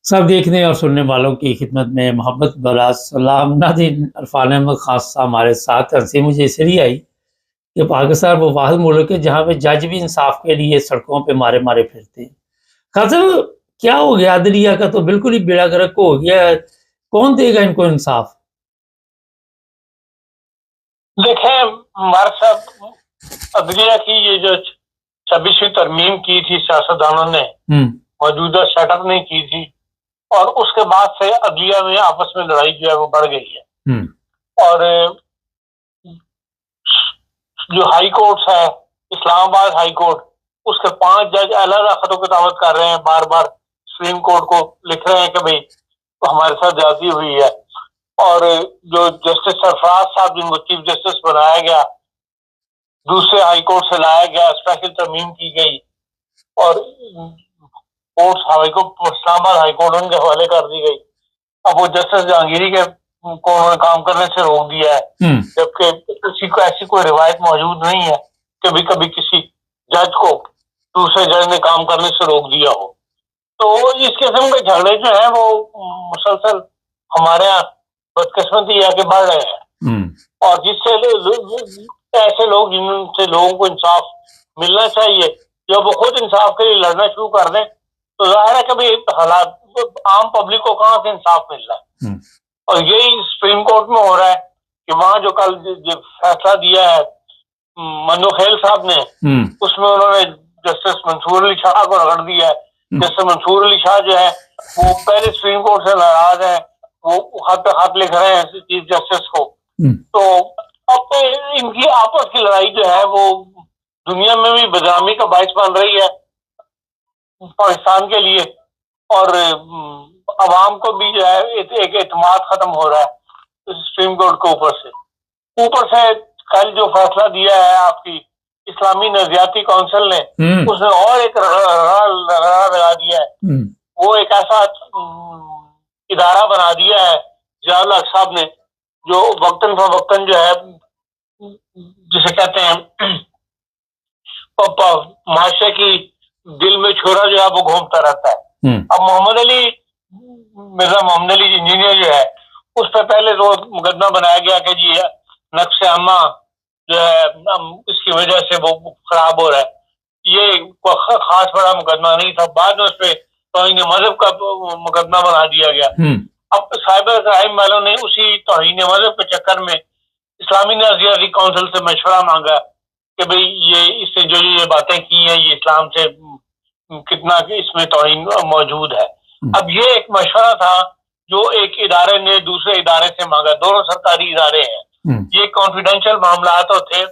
سب دیکھنے اور سننے والوں کی خدمت میں محبت بلا سلام ناظرین، عرفان احمد خاصہ ہمارے ساتھ ہنسی مجھے اس لیے آئی کہ پاکستان وہ واحد ملک ہے جہاں پہ جج بھی انصاف کے لیے سڑکوں پہ مارے مارے پھرتے ہیں۔ خاصا کیا ہو گیا؟ عدلیہ کا تو بالکل ہی بیڑا گرک ہو گیا ہے، کون دے گا ان کو انصاف؟ دیکھیں ہمارے صاحب، عدلیہ کی یہ جو 26ویں ترمیم کی تھی سیاستدانوں نے، موجودہ سیٹ اپ نہیں کی تھی، اور اس کے بعد سے عدلیہ میں آپس میں لڑائی جو ہے وہ بڑھ گئی ہے۔ اور جو ہائی کورٹس ہے، اسلام آباد ہائی کورٹ، اس کے 5 جج علیحدہ خط و کتابت کر رہے ہیں، بار بار سپریم کورٹ کو لکھ رہے ہیں کہ بھئی ہمارے ساتھ زیادتی ہوئی ہے۔ اور جو جسٹس سرفراز صاحب جن کو چیف جسٹس بنایا گیا، دوسرے ہائی کورٹ سے لایا گیا، اسپیشل ترمیم کی گئی، اور کورٹس اسلام آباد ہائی کورٹ ان کے حوالے کر دی گئی۔ اب وہ جسٹس جہانگیری کے کو انہوں نے کام کرنے سے روک دیا ہے، جبکہ کسی کو ایسی کوئی روایت موجود نہیں ہے کہ کبھی کسی جج کو دوسرے جج نے کام کرنے سے روک دیا ہو۔ تو اس قسم کے جھگڑے جو ہیں وہ مسلسل ہمارے یہاں بدقسمتی ہے کہ بڑھ رہے ہیں، اور جس سے ایسے لوگ جن سے لوگوں کو انصاف ملنا چاہیے، جب وہ خود انصاف کے لیے لڑنا شروع کر دیں تو ظاہر ہے کہ بھی حالات عام پبلک کو کہاں سے انصاف مل رہا ہے۔ اور یہی سپریم کورٹ میں ہو رہا ہے کہ وہاں جو کل فیصلہ دیا ہے منو خیل صاحب نے، اس میں انہوں نے جسٹس منصور علی شاہ کو رگڑ دیا ہے۔ جسٹس منصور علی شاہ جو ہے وہ پہلے سپریم کورٹ سے ناراض ہیں، وہ خط پہ خط لکھ رہے ہیں چیف جسٹس کو۔ تو اب ان کی آپس کی لڑائی جو ہے وہ دنیا میں بھی بدنامی کا باعث بن رہی ہے پاکستان کے لیے، اور عوام کو بھی جو ہے ایک اعتماد ختم ہو رہا ہے سپریم کورٹ کے اوپر سے کل جو فیصلہ دیا ہے آپ کی اسلامی نظریاتی کونسل نے، اس نے اور ایک رگڑا لگا دیا ہے۔ وہ ایک ایسا ادارہ بنا دیا ہے ضیاء الحق صاحب نے، جو وقتاً فوقتاً جو ہے جسے کہتے ہیں معاشرے کی دل میں چھوڑا جو ہے وہ گھومتا رہتا ہے۔ اب مرزا محمد علی انجینئر جو ہے، اس پہ پہلے روز مقدمہ بنایا گیا کہ جی نقش عامہ جو ہے اس کی وجہ سے وہ خراب ہو رہا ہے۔ یہ خاص بڑا مقدمہ نہیں تھا، بعد میں اس پہ توہین مذہب کا مقدمہ بنا دیا گیا۔ اب سائبر کرائم والوں نے اسی توہین مذہب کے چکر میں اسلامی نظریاتی کونسل سے مشورہ مانگا کہ بھئی اس سے جو یہ باتیں کی ہیں یہ اسلام سے کتنا اس میں توہین موجود ہے۔ اب یہ ایک مشورہ تھا جو ایک ادارے نے دوسرے ادارے سے مانگا، دونوں سرکاری ادارے ہیں، یہ کانفیڈینشیل معاملات ہوتے،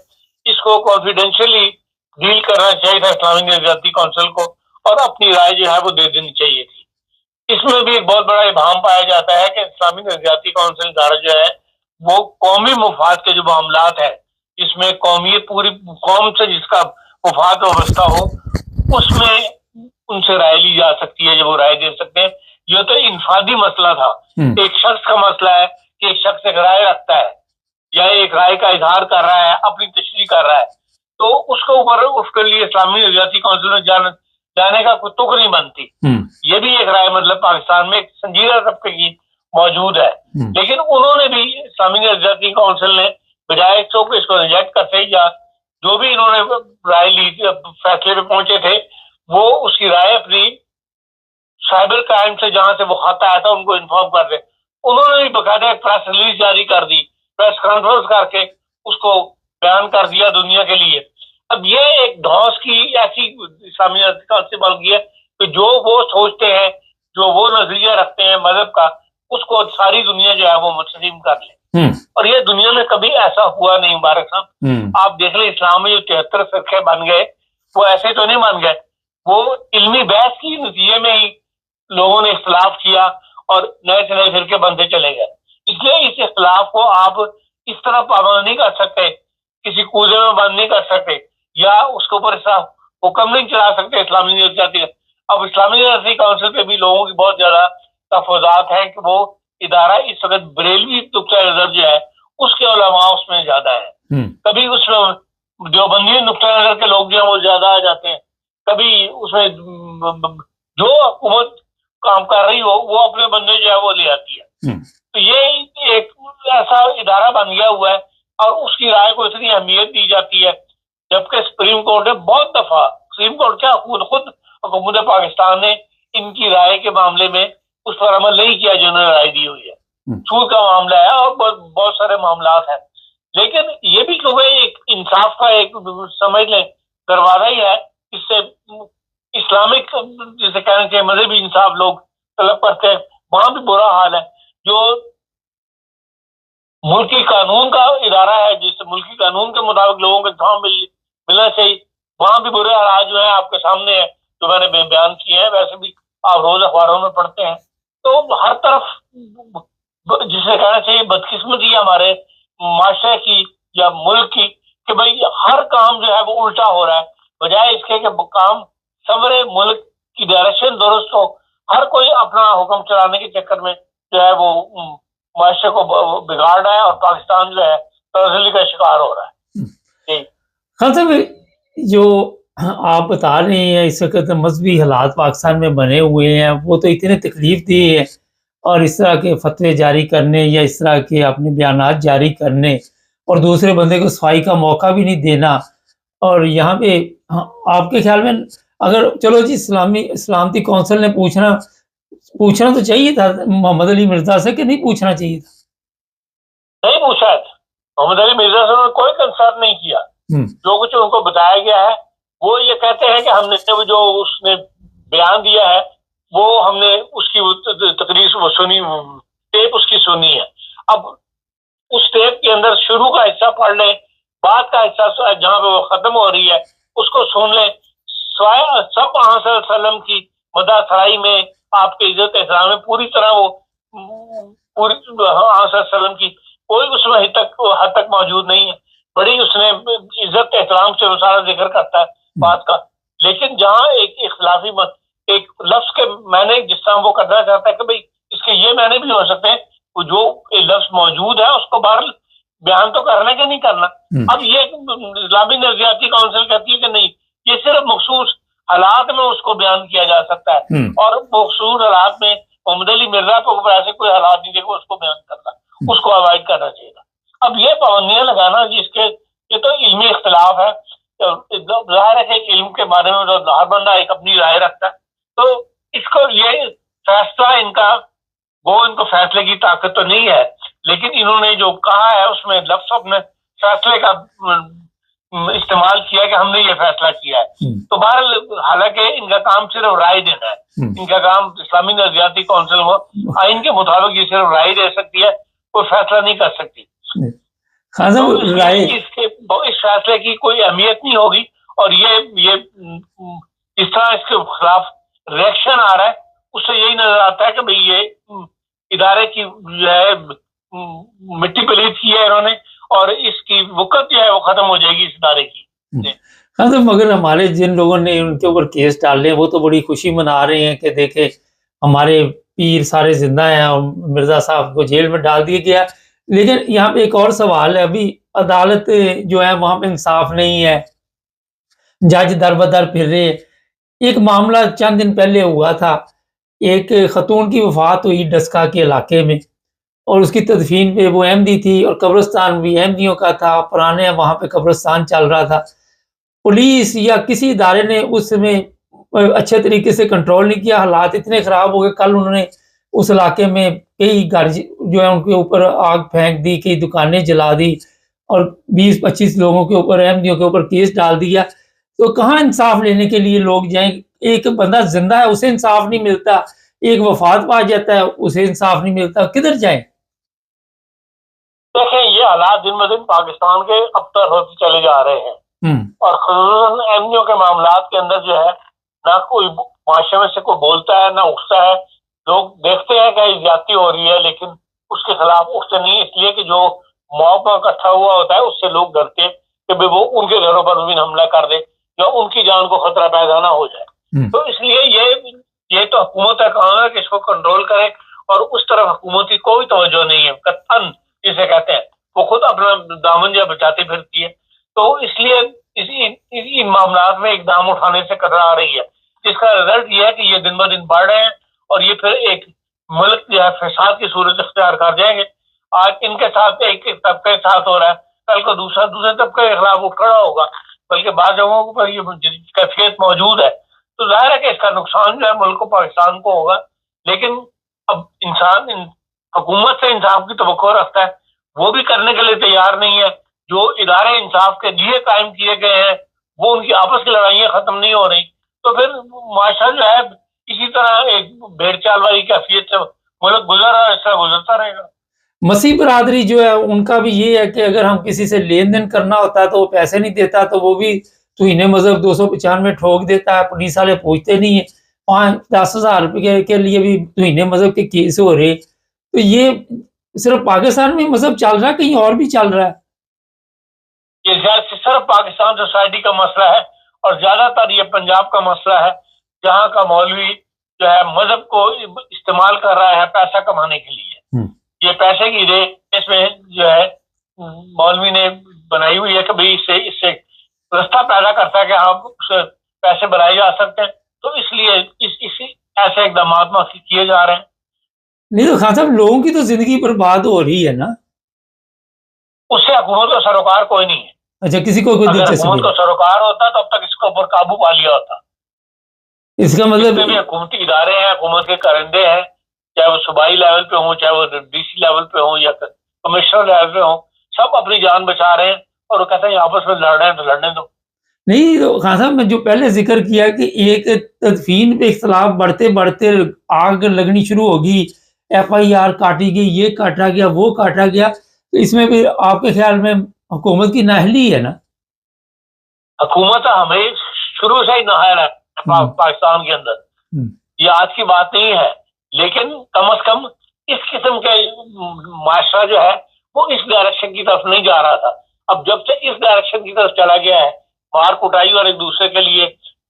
اس کو کانفیڈینشیلی ڈیل کرنا چاہیے تھا اسلامی نظریاتی کونسل کو، اور اپنی رائے جو ہے وہ دے دینی چاہیے تھی۔ اس میں بھی ایک بہت بڑا ابہام پایا جاتا ہے کہ اسلامی نظریاتی کونسل ادارہ جو ہے وہ قومی مفاد کے جو معاملات ہیں، جس میں پوری قوم سے جس کا مفاد وابستہ ہو، اس میں ان سے رائے لی جا سکتی ہے، جب وہ رائے دے سکتے ہیں۔ یہ تو انفرادی مسئلہ تھا، ایک شخص کا مسئلہ ہے کہ ایک شخص ایک رائے رکھتا ہے یا ایک رائے کا اظہار کر رہا ہے، اپنی تشریح کر رہا ہے، تو اس کے اوپر اس کے لیے اسلامی نظریاتی کونسل میں جانے کا کوئی تک نہیں بنتی۔ یہ بھی ایک رائے مطلب پاکستان میں ایک سنجیدہ طبقے کی موجود ہے، لیکن انہوں نے بھی اسلامی نظریاتی کونسل نے بجائے اس کو ریجیکٹ کرتے یا جو بھی انہوں نے رائے لی تھی، فیصلے پہ پہنچے تھے، وہ اس کی رائے اپنی سائبر کرائم سے جہاں سے وہ خط آیا تھا ان کو انفارم کر دے۔ انہوں نے بھی باقاعدہ ایک پریس ریلیز جاری کر دی، پریس کانفرنس کر کے اس کو بیان کر دیا دنیا کے لیے۔ اب یہ ایک دھوس کی ایسی اسلامی کونسل بن گئی ہے کہ جو وہ سوچتے ہیں، جو وہ نظریہ رکھتے ہیں مذہب کا، اس کو ساری دنیا جو ہے وہ مسلم کر لے۔ اور یہ دنیا میں کبھی ایسا ہوا نہیں مبارک صاحب۔ آپ دیکھ لیں اسلام میں جو 73 فرقے بن گئے وہ ایسے تو نہیں بن گئے، وہ علمی بحث کی نتیجے میں ہی لوگوں نے اختلاف کیا اور نئے سے نئے فرقے بنتے چلے گئے۔ اس لیے اس اختلاف کو آپ اس طرح پابند نہیں کر سکتے، کسی کوزے میں بند نہیں کر سکتے، یا اس کے اوپر ایسا حکم نہیں چلا سکتے اسلامی نظریاتی۔ اب اسلامی نظریاتی کونسل پہ بھی لوگوں کی بہت زیادہ تفوضات ہیں کہ وہ ادارہ اس وقت بریلوی نقطۂ نظر جو ہے اس کے علماء اس میں زیادہ ہیں، کبھی اس میں دیوبندی نقطۂ نظر کے لوگ جو ہیں وہ زیادہ آ جاتے ہیں، کبھی اس میں جو حکومت کام کر رہی ہو وہ اپنے بندے جو ہے وہ لے آتی ہے. تو یہ ایک ایسا ادارہ بن گیا ہوا ہے اور اس کی رائے کو اتنی اہمیت دی جاتی ہے، جبکہ سپریم کورٹ نے بہت دفعہ، سپریم کورٹ کیا خود حکومت پاکستان نے ان کی رائے کے معاملے میں اس پر عمل نہیں کیا جنہوں نے رائے دی ہوئی ہے. سود کا معاملہ ہے اور بہت سارے معاملات ہیں، لیکن یہ بھی کہ ایک انصاف کا ایک سمجھ لیں دروازہ ہی ہے. اس سے اسلامک جسے کہنا چاہیے مذہبی انصاف لوگ طلب کرتے ہیں، وہاں بھی برا حال ہے. جو ملکی قانون کا ادارہ ہے، جس ملکی قانون کے مطابق لوگوں کو انتخاب ملنا چاہیے، وہاں بھی برے حالات جو ہیں آپ کے سامنے ہیں، جو میں نے بیان کیے ہیں. ویسے بھی آپ روز اخباروں میں پڑھتے ہیں. تو ہر طرف جسے کہنا چاہیے بدقسمتی ہے ہمارے معاشرے کی یا ملک کی کہ بھئی ہر کام جو ہے وہ الٹا ہو رہا ہے، بجائے اس کے کہ کام سمرے ملک کی ڈائریکشن درست ہو. ہر کوئی اپنا حکم چلانے کے چکر میں جو ہے وہ معاشرے کو بگاڑ رہا ہے اور پاکستان جو ہے تنزلی کا شکار ہو رہا ہے. خان صاحب، جو آپ بتا رہے ہیں اس وقت مذہبی حالات پاکستان میں بنے ہوئے ہیں، وہ تو اتنے تکلیف دہ ہیں، اور اس طرح کے فتوے جاری کرنے یا اس طرح کے اپنے بیانات جاری کرنے اور دوسرے بندے کو صفائی کا موقع بھی نہیں دینا. اور یہاں پہ آپ کے خیال میں اگر چلو جی سلامتی کونسل نے پوچھنا تو چاہیے تھا محمد علی مرزا سے، کہ نہیں پوچھنا چاہیے تھا؟ نہیں پوچھا ہے. محمد علی مرزا سے انہوں نے کوئی کنسرن نہیں کیا. جو کچھ ان کو بتایا گیا ہے وہ یہ کہتے ہیں کہ ہم نے جو اس نے بیان دیا ہے وہ ہم نے اس کی تقریر وہ سنی، ٹیپ اس کی سنی ہے. اب اس ٹیپ کے اندر شروع کا حصہ پڑھ لیں، بعد کا حصہ جہاں پہ وہ ختم ہو رہی ہے اس کو سن لیں. سوائے سب آن صلی اللہ علیہ وسلم کی مدح سرائی میں، آپ کے عزت احترام میں پوری طرح وہ پوری آن صلی اللہ علیہ وسلم کی کوئی اس میں حد تک موجود نہیں ہے. بڑی اس نے عزت احترام سے وہ سارا ذکر کرتا ہے بات کا. لیکن جہاں ایک اختلافی ایک لفظ کے معنی جس طرح وہ کرنا چاہتا ہے کہ بھئی اس کے یہ معنی بھی ہو سکتے ہیں، وہ جو لفظ موجود ہے اس کو باہر بیان تو کرنا کہ نہیں کرنا. اب یہ اسلامی نظریاتی کونسل کہتی ہے کہ نہیں، یہ صرف مخصوص حالات میں اس کو بیان کیا جا سکتا ہے، اور مخصوص حالات میں محمد علی مرزا کو ایسے کوئی حالات نہیں دیکھو اس کو بیان کرنا، اس کو اوائڈ کرنا چاہیے. اب یہ پابندیاں لگانا جس کے یہ تو علمی اختلاف ہے. ظاہر ہے کہ علم کے بارے میں تو ہر بندہ ایک اپنی رائے رکھتا ہے، تو اس کو یہ فیصلہ ان کو فیصلے کی طاقت تو نہیں ہے، لیکن انہوں نے جو کہا ہے اس میں لفظ اپنے فیصلے کا استعمال کیا کہ ہم نے یہ فیصلہ کیا ہے. تو بہرحال حالانکہ ان کا کام صرف رائے دینا ہے، ان کا کام اسلامی نظریاتی کونسل وہ آئین کے مطابق یہ صرف رائے دے سکتی ہے، کوئی فیصلہ نہیں کر سکتی. اس فیصلے کی کوئی اہمیت نہیں ہوگی، اور یہ اس طرح اس کے خلاف ریئیکشن آ رہا ہے اس سے یہی نظر آتا ہے کہ بھئی یہ ادارے کی جو ہے مٹی پلیت کی ہے انہوں نے، اور اس کی وقت جو ہے وہ ختم ہو جائے گی اس ادارے کی. ہاں تو مگر ہمارے جن لوگوں نے ان کے اوپر کیس ڈالے وہ تو بڑی خوشی منا رہے ہیں کہ دیکھیں ہمارے پیر سارے زندہ ہیں اور مرزا صاحب کو جیل میں ڈال دیا گیا. لیکن یہاں پہ ایک اور سوال ہے، ابھی عدالت جو ہے وہاں پہ انصاف نہیں ہے، جج در بدر پھر رہے. ایک معاملہ چند دن پہلے ہوا تھا، ایک خاتون کی وفات ہوئی ڈسکا کے علاقے میں، اور اس کی تدفین پہ وہ احمدی تھی اور قبرستان بھی احمدیوں کا تھا، پرانے وہاں پہ قبرستان چل رہا تھا. پولیس یا کسی ادارے نے اس میں اچھے طریقے سے کنٹرول نہیں کیا، حالات اتنے خراب ہو گئے. کل انہوں نے اس علاقے میں کئی گھر جو ہے ان کے اوپر آگ پھینک دی، کئی دکانیں جلا دی، اور 20-25 لوگوں کے اوپر احمدیوں کے اوپر کیس ڈال دیا. تو کہاں انصاف لینے کے لیے لوگ جائیں؟ ایک بندہ زندہ ہے اسے انصاف نہیں ملتا، ایک وفات پا جاتا ہے اسے انصاف نہیں ملتا، کدھر جائیں؟ دیکھیں یہ حالات دن بدن پاکستان کے ابتر ہوتے چلے جا رہے ہیں، اور خصوصاً احمدیوں کے معاملات کے اندر جو ہے نہ کوئی معاشرے میں سے کوئی بولتا ہے نہ اٹھتا ہے. لوگ دیکھتے ہیں کہ زیادتی ہو رہی ہے لیکن اس کے خلاف اٹھتے نہیں، اس لیے کہ جو موقع اکٹھا ہوا ہوتا ہے اس سے لوگ ڈرتے کہ وہ ان کے گھروں پر بھی حملہ کر دے یا ان کی جان کو خطرہ پیدا نہ ہو جائے. تو اس لیے یہ تو حکومت کا کام ہے کہ اس کو کنٹرول کرے، اور اس طرف حکومت کی کوئی توجہ نہیں ہے. قطعاً جسے کہتے ہیں وہ خود اپنا دامن جو بچاتی پھرتی ہے. تو اس لیے ان معاملات میں اقدام اٹھانے سے کترا آ رہی ہے، جس کا رزلٹ یہ ہے کہ یہ دن بدن بڑھ رہے ہیں اور یہ پھر ایک ملک جو ہے فساد کی صورت اختیار کر جائیں گے. آج ان کے ساتھ ایک طبقے کے ساتھ ہو رہا ہے, کل کو دوسرے طبقے کے خلاف اٹھ کھڑا ہوگا, بلکہ بعض جگہوں پر یہ کیفیت موجود ہے. تو ظاہر ہے کہ اس کا نقصان جو ہے ملک کو, پاکستان کو ہوگا. لیکن اب انسان حکومت سے انصاف کی توقع رکھتا ہے, وہ بھی کرنے کے لیے تیار نہیں ہے. جو ادارے انصاف کے لیے قائم کیے گئے ہیں وہ ان کی آپس کی لڑائیاں ختم نہیں ہو رہی, تو پھر معاشرہ جو ہے اسی طرح ایک بھیڑ چال والی کیفیت سے ملک گزر رہا ہے, اس طرح گزرتا رہے گا. مسیح برادری جو ہے ان کا بھی یہ ہے کہ اگر ہم کسی سے لین دین کرنا ہوتا ہے تو وہ پیسے نہیں دیتا, تو وہ بھی توہین مذہب 295 ٹھوک دیتا ہے. پولیس والے پوچھتے نہیں ہیں. 5-10 ہزار روپے کے لیے بھی توہین مذہب کے کیس ہو رہے. تو یہ صرف پاکستان میں مذہب چل رہا ہے, کہیں اور بھی چل رہا ہے؟ یہ صرف پاکستان سوسائٹی کا مسئلہ ہے, اور زیادہ تر یہ پنجاب کا مسئلہ ہے, جہاں کا مولوی جو ہے مذہب کو استعمال کر رہا ہے پیسہ کمانے کے لیے. یہ پیسے کی ریس میں جو ہے مولوی نے بنائی ہوئی ہے کہ بھئی اس سے رستہ پیدا کرتا ہے کہ آپ پیسے بنائے جا سکتے ہیں, تو اس لیے ایسے اقدامات کیے جا رہے ہیں. نہیں تو خان صاحب, لوگوں کی تو زندگی برباد ہو رہی ہے نا, اس سے حکومت کا سروکار کوئی نہیں ہے. اچھا, کسی کو کوئی دلچسپی حکومت کا سروکار ہوتا تو اب تک اس کے اوپر قابو پا لیا ہوتا. اس کا مطلب جتنے بھی حکومتی ادارے ہیں, حکومت کے کرندے ہیں, چاہے وہ صوبائی لیول پہ ہوں, چاہے وہ ڈی سی لیول پہ ہوں یا کمشنر لیول پہ ہوں, سب اپنی جان بچا رہے ہیں اور وہ کہتے ہیں آپس میں لڑ رہے ہیں تو لڑنے دو. نہیں تو خان صاحب, میں جو پہلے ذکر کیا کہ ایک تدفین پہ اختلاف بڑھتے بڑھتے آگ لگنی شروع ہوگی, FIR کاٹی گئی, یہ کاٹا گیا, وہ کاٹا گیا, تو اس میں بھی آپ کے خیال میں حکومت کی نااہلی ہے نا؟ حکومت ہمیں شروع سے ہی نااہل ہے پاکستان کے اندر, یہ آج کی بات نہیں ہے, لیکن کم از کم اس قسم کے معاشرہ جو ہے وہ اس ڈائریکشن کی طرف نہیں جا رہا تھا. اب جب سے اس ڈائریکشن کی طرف چلا گیا ہے, مار کٹائی اور ایک دوسرے کے لیے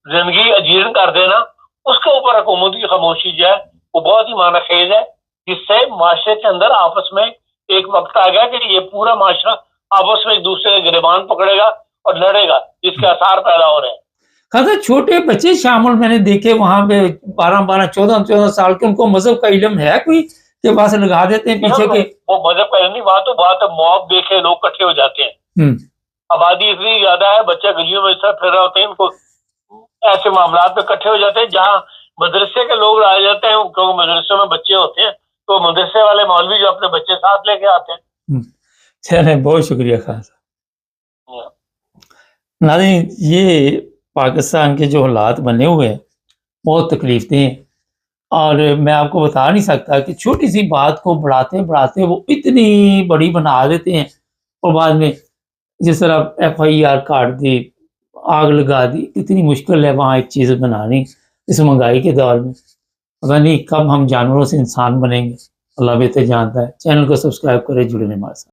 زندگی اجیرن کر دینا, اس کے اوپر حکومت کی خاموشی جو ہے وہ بہت ہی معنی خیز ہے, جس سے معاشرے کے اندر آپس میں ایک وقت آ گیا کہ یہ پورا معاشرہ آپس میں ایک دوسرے کے گریبان پکڑے گا اور لڑے گا, جس کے آثار پیدا ہو رہے ہیں. خاصا چھوٹے بچے شامل میں نے دیکھے وہاں پہ 12-14 سال کے, ان کو مذہب کا علم ہے کوئی کہ بس لگا دیتے ہیں پیچھے کے؟ وہ مذہب کا علم نہیں, بات مواب دیکھے لوگ کٹھے ہو جاتے ہیں. آبادی اتنی زیادہ ہے, بچے گلیوں میں اس طرح پھر رہے ہوتے ہیں, ان کو ایسے معاملات پہ کٹھے ہو جاتے ہیں. جہاں مدرسے کے لوگ آ جاتے ہیں, کیونکہ مدرسے میں بچے ہوتے ہیں, تو مدرسے والے مولوی جو اپنے بچے ساتھ لے کے آتے ہیں. چلیں, بہت شکریہ خان صاحب. ناظرین, یہ پاکستان کے جو حالات بنے ہوئے ہیں بہت تکلیف دہ ہیں, اور میں آپ کو بتا نہیں سکتا کہ چھوٹی سی بات کو بڑھاتے بڑھاتے وہ اتنی بڑی بنا دیتے ہیں, اور بعد میں جس طرح FIR کاٹ دی, آگ لگا دی. کتنی مشکل ہے وہاں ایک چیز بنانی اس مہنگائی کے دور میں. پتہ نہیں کب ہم جانوروں سے انسان بنیں گے, اللہ بہتر جانتا ہے. چینل کو سبسکرائب کریں, جڑے رہیں ہمارے ساتھ.